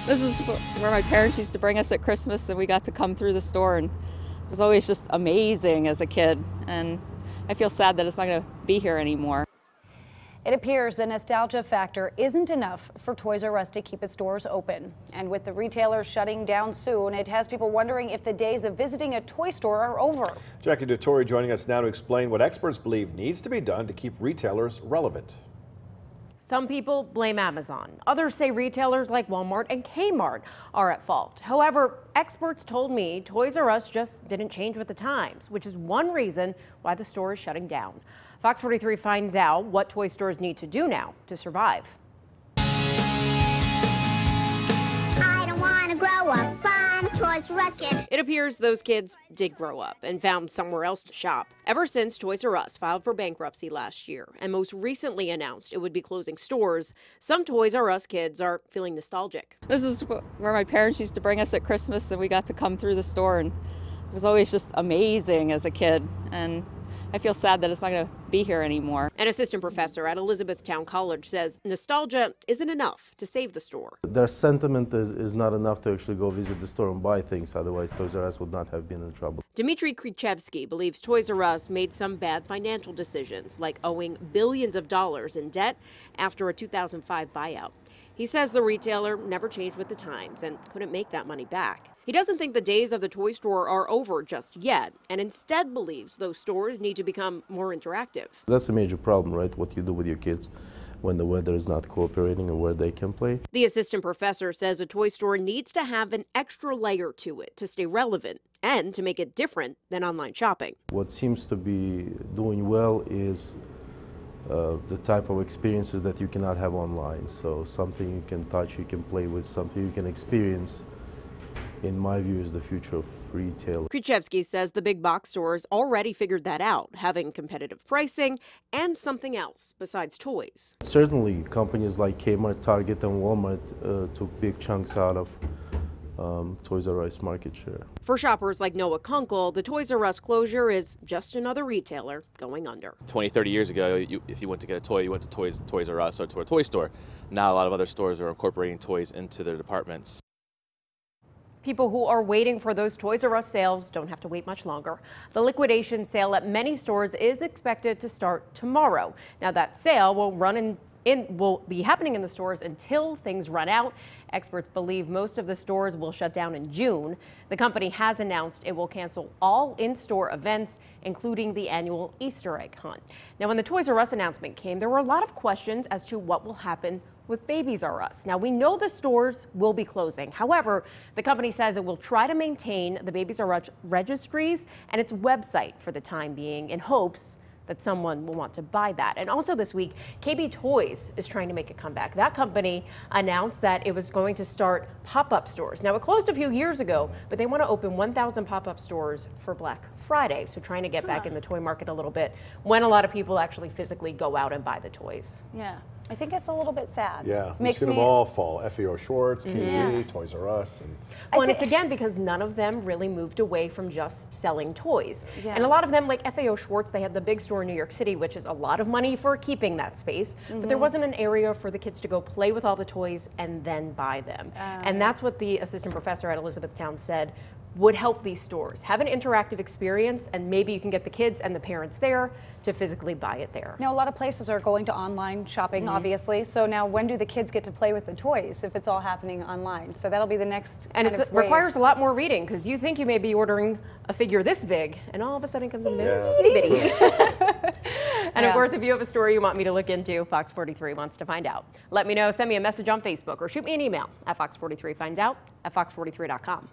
This is where my parents used to bring us at Christmas, and we got to come through the store, and it was always just amazing as a kid. And I feel sad that it's not going to be here anymore. It appears the nostalgia factor isn't enough for Toys R Us to keep its doors open. And with the retailer shutting down soon, it has people wondering if the days of visiting a toy store are over. Jackie Dottori joining us now to explain what experts believe needs to be done to keep retailers relevant. Some people blame Amazon. Others say retailers like Walmart and Kmart are at fault. However, experts told me Toys R Us just didn't change with the times, which is one reason why the store is shutting down. Fox 43 finds out what toy stores need to do now to survive. I don't want to grow up. I'm a Toys R Us kid. It appears those kids did grow up and found somewhere else to shop. Ever since Toys R Us filed for bankruptcy last year and most recently announced it would be closing stores, some Toys R Us kids are feeling nostalgic. This is where my parents used to bring us at Christmas, and we got to come through the store, and it was always just amazing as a kid. And I feel sad that it's not going to be here anymore. An assistant professor at Elizabethtown College says nostalgia isn't enough to save the store. Their sentiment is not enough to actually go visit the store and buy things, otherwise Toys R Us would not have been in trouble. Dmitry Krichevsky believes Toys R Us made some bad financial decisions, like owing billions of dollars in debt after a 2005 buyout. He says the retailer never changed with the times and couldn't make that money back. He doesn't think the days of the toy store are over just yet, and instead believes those stores need to become more interactive. That's a major problem, right? What you do with your kids when the weather is not cooperating and where they can play. The assistant professor says a toy store needs to have an extra layer to it to stay relevant and to make it different than online shopping. What seems to be doing well is the type of experiences that you cannot have online. So something you can touch, you can play with, something you can experience, in my view, is the future of retail. Krichevsky says the big box stores already figured that out, having competitive pricing and something else besides toys. Certainly, companies like Kmart, Target, and Walmart took big chunks out of Toys R Us market share. For shoppers like Noah Kunkel, the Toys R Us closure is just another retailer going under. 20, 30 years ago, if you went to get a toy, you went to Toys R Us or to a toy store. Now a lot of other stores are incorporating toys into their departments. People who are waiting for those Toys R Us sales don't have to wait much longer. The liquidation sale at many stores is expected to start tomorrow. Now that sale will will be happening in the stores until things run out. Experts believe most of the stores will shut down in June. The company has announced it will cancel all in-store events, including the annual Easter egg hunt. Now, when the Toys R Us announcement came, there were a lot of questions as to what will happen with Babies R Us. Now, we know the stores will be closing. However, the company says it will try to maintain the Babies R Us registries and its website for the time being in hopes that someone will want to buy that. And also this week, KB Toys is trying to make a comeback. That company announced that it was going to start pop-up stores. Now, it closed a few years ago, but they want to open 1,000 pop-up stores for Black Friday. So trying to get back in the toy market a little bit when a lot of people actually physically go out and buy the toys. Yeah, I think it's a little bit sad. Yeah, we've seen them all fall. FAO Schwartz, KB, Toys R Us. And it's again because none of them really moved away from just selling toys. Yeah. And a lot of them, like FAO Schwartz, they had the big store in New York City, which is a lot of money for keeping that space. But there wasn't an area for the kids to go play with all the toys and then buy them. And that's what the assistant professor at Elizabethtown said would help these stores. Have an interactive experience, and maybe you can get the kids and the parents there to physically buy it there. Now, a lot of places are going to online shopping, obviously. So now when do the kids get to play with the toys if it's all happening online? So that'll be the next And it requires a lot more reading, because you think you may be ordering a figure this big, and all of a sudden it comes in bitty bitty. And of course, if you have a story you want me to look into, Fox 43 wants to find out. Let me know, send me a message on Facebook, or shoot me an email at fox43findout@fox43.com.